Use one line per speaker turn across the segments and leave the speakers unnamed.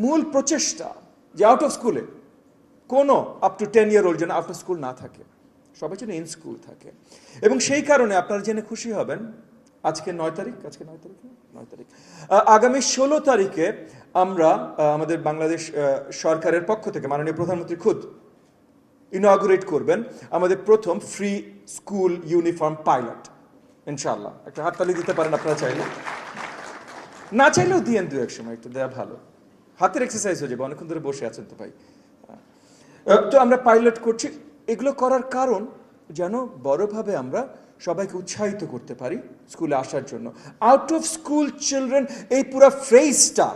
মূল প্রচেষ্টা যে আউট অফ স্কুলে কোনো আপ টু 10 year old যেন আউট অফ স্কুল না থাকে, সবাই যেন ইন স্কুল থাকে। এবং সেই কারণে আপনারা জেনে খুশি হবেন, আজকে 9 তারিখ, আগামী 16 তারিখে আমরা আমাদের বাংলাদেশ সরকারের পক্ষ থেকে মাননীয় প্রধানমন্ত্রী খুদ ইনঅগুরেট করবেন আমাদের প্রথম ফ্রি স্কুল ইউনিফর্ম পাইলট। ইনশাআল্লাহ একটা হাততালি দিতে পারেন আপনারা চাইলে, না চাইলেও দিয়েন দু এক সময়, একটু দেয়া ভালো, হাতের এক্সারসাইজ হয়ে যাবে, অনেকক্ষণ ধরে বসে আছেন তো ভাই। তো আমরা পাইলট করছি, এগুলো করার কারণ যেন বড়ভাবে আমরা সবাইকে উৎসাহিত করতে পারি স্কুলে আসার জন্য। আউট অফ স্কুল চিলড্রেন, এই পুরো ফ্রেজটা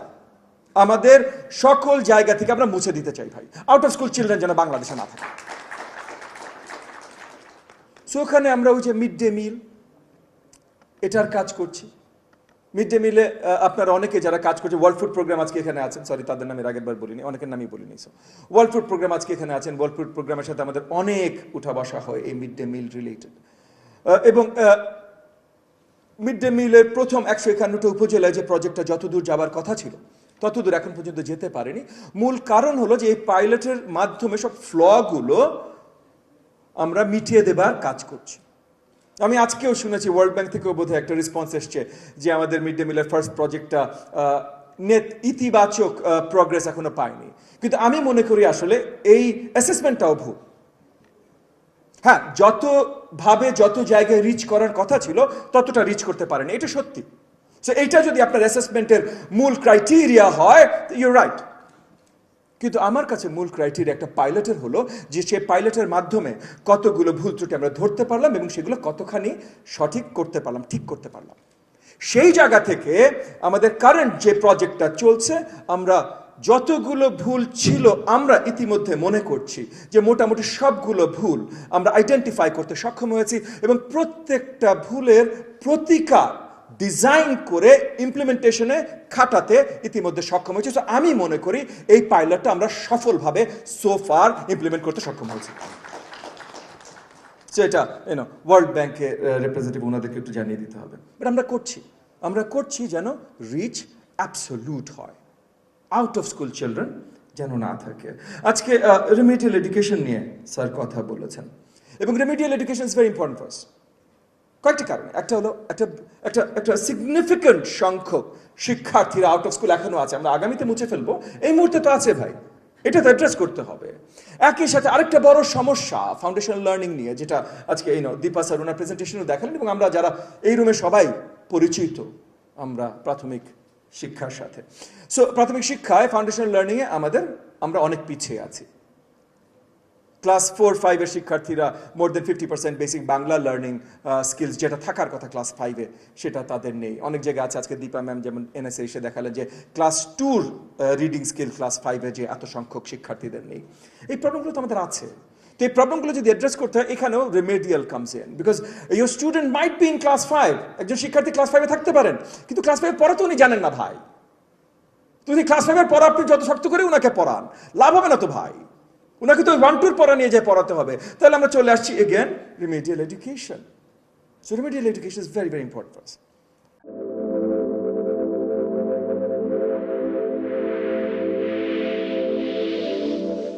আমাদের সকল জায়গা থেকে আমরা মুছে দিতে চাই ভাই। আউট অফ স্কুল চিলড্রেন যেন বাংলাদেশে না থাকে। সো ওখানে আমরা ওই যে মিড ডে মিল, এটার কাজ করছি। মিড ডে মিলে আপনারা অনেকে যারা কাজ করছে, ওয়ার্ল্ড ফুড প্রোগ্রাম আজকে এখানে আছেন, সরি তাদের নামের আগের বার বলিনি, অনেকের নামই বলিনি। ওয়ার্ল্ড ফুড প্রোগ্রাম আজকে এখানে আছেন, ওয়ার্ল্ড ফুড প্রোগ্রামের সাথে আমাদের অনেক উঠা বসা হয় এই মিড ডে মিল রিলেটেড। এবং মিড ডে মিলের প্রথম 151টা উপজেলায় যে প্রজেক্টটা যতদূর যাবার কথা ছিল ততদূর এখন পর্যন্ত যেতে পারেনি। মূল কারণ হলো যে এই পাইলটের মাধ্যমে সব ফ্লগুলো আমরা মিটিয়ে দেবার কাজ করছি। আমি আজকেও শুনেছি ওয়ার্ল্ড ব্যাংক থেকেও বোধহয় একটা রেসপন্স এসছে যে আমাদের মিড ডে মিলের ফার্স্ট প্রজেক্টটা ইতিবাচক প্রগ্রেস এখনো পায়নি। কিন্তু আমি মনে করি আসলে এই অ্যাসেসমেন্টটাও ভুল। হ্যাঁ, যত জায়গায় রিচ করার কথা ছিল ততটা রিচ করতে পারেনি, এটা সত্যি। সো এইটা যদি আপনার অ্যাসেসমেন্টের মূল ক্রাইটেরিয়া হয়, ইউ রাইট। কিন্তু আমার কাছে মূল ক্রাইটেরিয়া একটা পাইলটের হলো যে সে পাইলটের মাধ্যমে কতগুলো ভুল ত্রুটি আমরা ধরতে পারলাম এবং সেগুলো কতখানি সঠিক করতে পারলাম, ঠিক করতে পারলাম। সেই জায়গা থেকে আমাদের কারেন্ট যে প্রজেক্টটা চলছে, আমরা যতগুলো ভুল ছিল আমরা ইতিমধ্যে মনে করছি যে মোটামুটি সবগুলো ভুল আমরা আইডেন্টিফাই করতে সক্ষম হয়েছি এবং প্রত্যেকটা ভুলের প্রতিকার ডিজাইন করে ইমপ্লিমেন্টেশনে খাটাতে ইতিমধ্যে সক্ষম হয়েছে। তো আমি মনে করি এই পাইলটটা আমরা সফলভাবে সোফার ইমপ্লিমেন্ট করতে সক্ষম হয়েছি। সেটা ওয়ার্ল্ড ব্যাংকের রিপ্রেজেন্টেটিভ ওনাদেরকে একটু জানিয়ে দিতে হবে। বাট আমরা করছি যেন রিচ অ্যাবসলিউট হয়, আউট অফ স্কুল চিলড্রেন যেন না থাকে। আজকে রেমিডিয়াল এডুকেশন নিয়ে স্যার কথা বলেছেন এবং remedial education is very important for us. কয়েকটি কারণে, একটা হলো একটা সিগনিফিক্যান্ট সংখ্যক শিক্ষার্থীরা আউট অফ স্কুল এখনো আছে, আমরা আগামীতে মুছে ফেলবো, এই মুহূর্তে তো আছে ভাই, এটা তো অ্যাড্রেস করতে হবে। একই সাথে আরেকটা বড় সমস্যা ফাউন্ডেশনাল লার্নিং নিয়ে, যেটা আজকে দীপা স্যার ওনার প্রেজেন্টেশনও দেখালেন এবং আমরা যারা এই রুমে সবাই পরিচিত আমরা প্রাথমিক শিক্ষার সাথে। সো প্রাথমিক শিক্ষায় ফাউন্ডেশনাল লার্নিংয়ে আমরা অনেক পিছিয়ে আছি। ক্লাস 4-5 শিক্ষার্থীরা মোর দেন 50% বেসিক বাংলা লার্নিং স্কিলস যেটা থাকার কথা ক্লাস 5-এ সেটা তাদের নেই। অনেক জায়গায় আছে, আজকে দীপা ম্যাম যেমন এনএসএ এসে দেখালেন যে ক্লাস 2 রিডিং স্কিল ক্লাস 5-এ যে এত সংখ্যক শিক্ষার্থীদের নেই। এই প্রবলেমগুলো তো আমাদের আছে। তো এই প্রবলেমগুলো যদি অ্যাড্রেস করতে হয়, এখানেও remedial comes in, because your student might be in class 5, একজন শিক্ষার্থী ক্লাস 5-এ থাকতে পারেন, কিন্তু ক্লাস 5-এর পড়া তো উনি জানেন না ভাই। যদি ক্লাস 5-এর পড়া আপনি যত শক্ত করে উনাকে পড়ান, লাভ হবে না তো ভাই, উনাকে তো 1-2 পড়া নিয়ে যায় পড়াতে হবে। তাহলে আমরা চলে আসছি again remedial education. So remedial education is very very important for us.